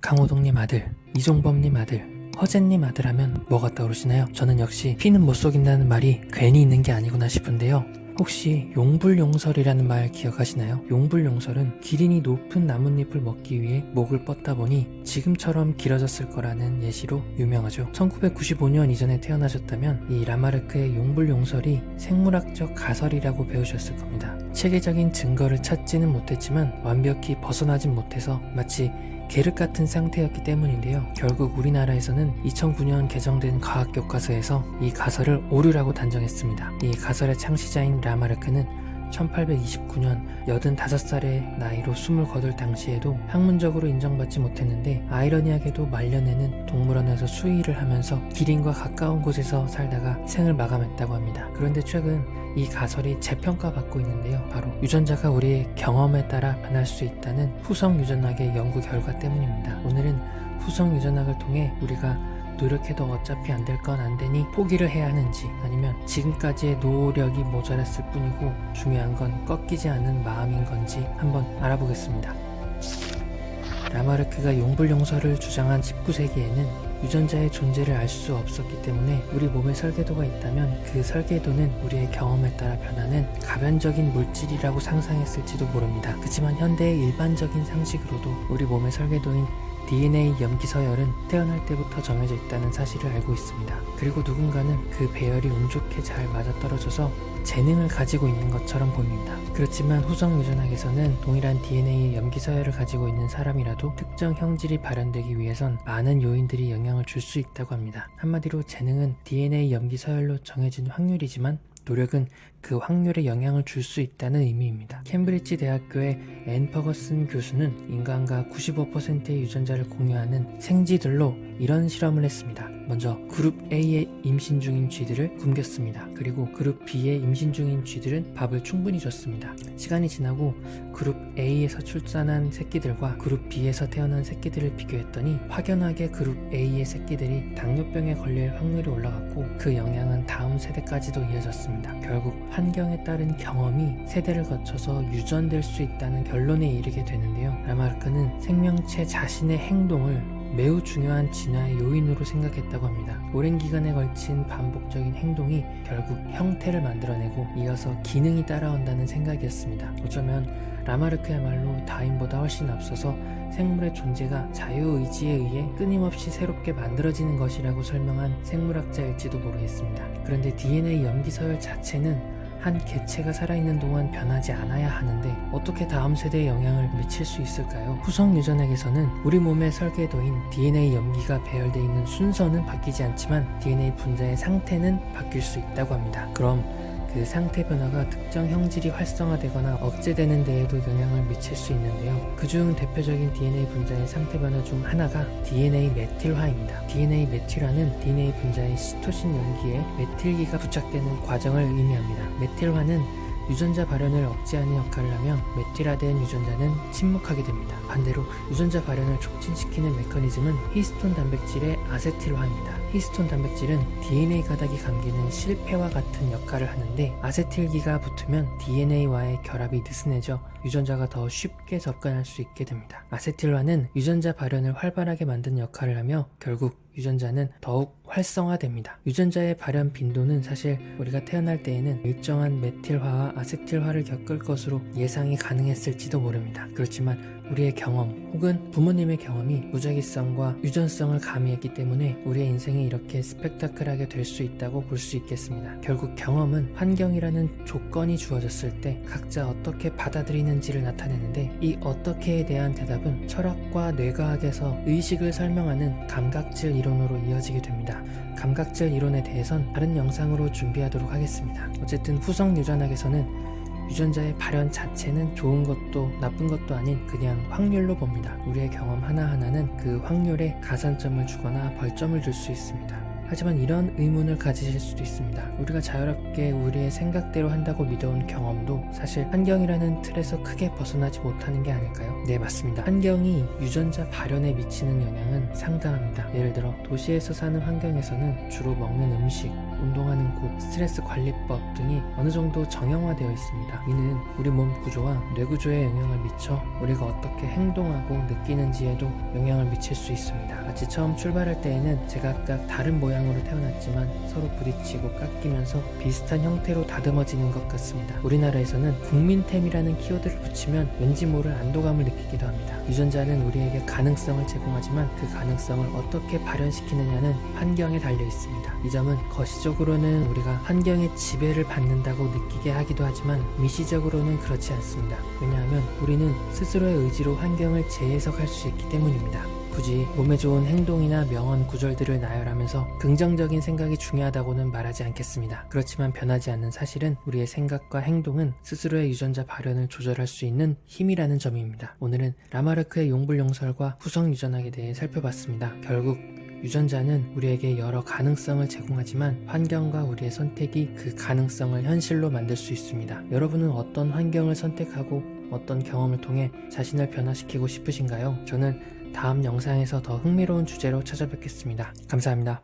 강호동님 아들, 이종범님 아들, 허재님 아들 하면 뭐가 떠오르시나요? 저는 역시 피는 못 속인다는 말이 괜히 있는 게 아니구나 싶은데요. 혹시 용불용설이라는 말 기억하시나요? 용불용설은 기린이 높은 나뭇잎을 먹기 위해 목을 뻗다 보니 지금처럼 길어졌을 거라는 예시로 유명하죠. 1995년 이전에 태어나셨다면 이 라마르크의 용불용설이 생물학적 가설이라고 배우셨을 겁니다. 체계적인 증거를 찾지는 못했지만 완벽히 벗어나진 못해서 마치 계륵 같은 상태였기 때문인데요. 결국 우리나라에서는 2009년 개정된 과학교과서에서 이 가설을 오류라고 단정했습니다. 이 가설의 창시자인 라마르크는 1829년 85살의 나이로 숨을 거둘 당시에도 학문적으로 인정받지 못했는데 아이러니하게도 말년에는 동물원에서 수의를 하면서 기린과 가까운 곳에서 살다가 생을 마감했다고 합니다. 그런데 최근 이 가설이 재평가받고 있는데요. 바로 유전자가 우리의 경험에 따라 변할 수 있다는 후성 유전학의 연구 결과 때문입니다. 오늘은 후성 유전학을 통해 우리가 노력해도 어차피 안 될 건 안 되니 포기를 해야 하는지, 아니면 지금까지의 노력이 모자랐을 뿐이고 중요한 건 꺾이지 않은 마음인 건지 한번 알아보겠습니다. 라마르크가 용불용설을 주장한 19세기에는 유전자의 존재를 알 수 없었기 때문에 우리 몸에 설계도가 있다면 그 설계도는 우리의 경험에 따라 변하는 가변적인 물질이라고 상상했을지도 모릅니다. 그렇지만 현대의 일반적인 상식으로도 우리 몸의 설계도인 DNA 염기서열은 태어날 때부터 정해져 있다는 사실을 알고 있습니다. 그리고 누군가는 그 배열이 운 좋게 잘 맞아떨어져서 재능을 가지고 있는 것처럼 보입니다. 그렇지만 후성 유전학에서는 동일한 DNA 염기서열을 가지고 있는 사람이라도 특정 형질이 발현되기 위해선 많은 요인들이 영향을 줄 수 있다고 합니다. 한마디로 재능은 DNA 염기서열로 정해진 확률이지만 노력은 그 확률에 영향을 줄 수 있다는 의미입니다. 캠브리지 대학교의 앤 퍼거슨 교수는 인간과 95%의 유전자를 공유하는 생쥐들로 이런 실험을 했습니다. 먼저 그룹 A의 임신 중인 쥐들을 굶겼습니다. 그리고 그룹 B의 임신 중인 쥐들은 밥을 충분히 줬습니다. 시간이 지나고 그룹 A에서 출산한 새끼들과 그룹 B에서 태어난 새끼들을 비교했더니 확연하게 그룹 A의 새끼들이 당뇨병에 걸릴 확률이 올라갔고 그 영향은 다음 세대까지도 이어졌습니다. 결국 환경에 따른 경험이 세대를 거쳐서 유전될 수 있다는 결론에 이르게 되는데요. 라마르크는 생명체 자신의 행동을 매우 중요한 진화의 요인으로 생각했다고 합니다. 오랜 기간에 걸친 반복적인 행동이 결국 형태를 만들어내고 이어서 기능이 따라온다는 생각이었습니다. 어쩌면 라마르크야말로 다윈보다 훨씬 앞서서 생물의 존재가 자유의지에 의해 끊임없이 새롭게 만들어지는 것이라고 설명한 생물학자일지도 모르겠습니다. 그런데 DNA 염기서열 자체는 한 개체가 살아있는 동안 변하지 않아야 하는데 어떻게 다음 세대에 영향을 미칠 수 있을까요? 후성 유전학에서는 우리 몸의 설계도인 DNA 염기가 배열되어 있는 순서는 바뀌지 않지만 DNA 분자의 상태는 바뀔 수 있다고 합니다. 그럼 그 상태 변화가 특정 형질이 활성화되거나 억제되는 데에도 영향을 미칠 수 있는데요. 그중 대표적인 DNA 분자의 상태 변화 중 하나가 DNA 메틸화입니다. DNA 메틸화는 DNA 분자의 시토신 염기에 메틸기가 부착되는 과정을 의미합니다. 메틸화는 유전자 발현을 억제하는 역할을 하며 메틸화된 유전자는 침묵하게 됩니다. 반대로 유전자 발현을 촉진시키는 메커니즘은 히스톤 단백질의 아세틸화입니다. 히스톤 단백질은 DNA 가닥이 감기는 실패와 같은 역할을 하는데 아세틸기가 붙으면 DNA와의 결합이 느슨해져 유전자가 더 쉽게 접근할 수 있게 됩니다. 아세틸화는 유전자 발현을 활발하게 만드는 역할을 하며 결국 유전자는 더욱 활성화됩니다. 유전자의 발현 빈도는 사실 우리가 태어날 때에는 일정한 메틸화와 아세틸화를 겪을 것으로 예상이 가능했을지도 모릅니다. 그렇지만 우리의 경험 혹은 부모님의 경험이 무작위성과 유전성을 가미했기 때문에 우리의 인생이 이렇게 스펙타클하게 될 수 있다고 볼 수 있겠습니다. 결국 경험은 환경이라는 조건이 주어졌을 때 각자 어떻게 받아들이는지를 나타내는데 이 어떻게에 대한 대답은 철학과 뇌과학에서 의식을 설명하는 감각질 이론으로 이어지게 됩니다. 감각질 이론에 대해선 다른 영상으로 준비하도록 하겠습니다. 어쨌든 후성 유전학에서는 유전자의 발현 자체는 좋은 것도 나쁜 것도 아닌 그냥 확률로 봅니다. 우리의 경험 하나하나는 그 확률에 가산점을 주거나 벌점을 줄 수 있습니다. 하지만 이런 의문을 가지실 수도 있습니다. 우리가 자유롭게 우리의 생각대로 한다고 믿어온 경험도 사실 환경이라는 틀에서 크게 벗어나지 못하는 게 아닐까요? 네, 맞습니다. 환경이 유전자 발현에 미치는 영향은 상당합니다. 예를 들어 도시에서 사는 환경에서는 주로 먹는 음식, 운동하는 곳, 스트레스 관리법 등이 어느 정도 정형화되어 있습니다. 이는 우리 몸 구조와 뇌 구조에 영향을 미쳐 우리가 어떻게 행동하고 느끼는지에도 영향을 미칠 수 있습니다. 마치 처음 출발할 때에는 제각각 다른 모양으로 태어났지만 서로 부딪히고 깎이면서 비슷한 형태로 다듬어지는 것 같습니다. 우리나라에서는 국민템이라는 키워드를 붙이면 왠지 모를 안도감을 느끼기도 합니다. 유전자는 우리에게 가능성을 제공하지만 그 가능성을 어떻게 발현시키느냐는 환경에 달려 있습니다. 이 점은 거시적으로는 우리가 환경의 지배를 받는다고 느끼게 하기도 하지만 미시적으로는 그렇지 않습니다. 왜냐하면 우리는 스스로의 의지로 환경을 재해석할 수 있기 때문입니다. 굳이 몸에 좋은 행동이나 명언 구절들을 나열하면서 긍정적인 생각이 중요하다고는 말하지 않겠습니다. 그렇지만 변하지 않는 사실은 우리의 생각과 행동은 스스로의 유전자 발현을 조절할 수 있는 힘이라는 점입니다. 오늘은 라마르크의 용불용설과 후성 유전학에 대해 살펴봤습니다. 결국 유전자는 우리에게 여러 가능성을 제공하지만 환경과 우리의 선택이 그 가능성을 현실로 만들 수 있습니다. 여러분은 어떤 환경을 선택하고 어떤 경험을 통해 자신을 변화시키고 싶으신가요? 저는 다음 영상에서 더 흥미로운 주제로 찾아뵙겠습니다. 감사합니다.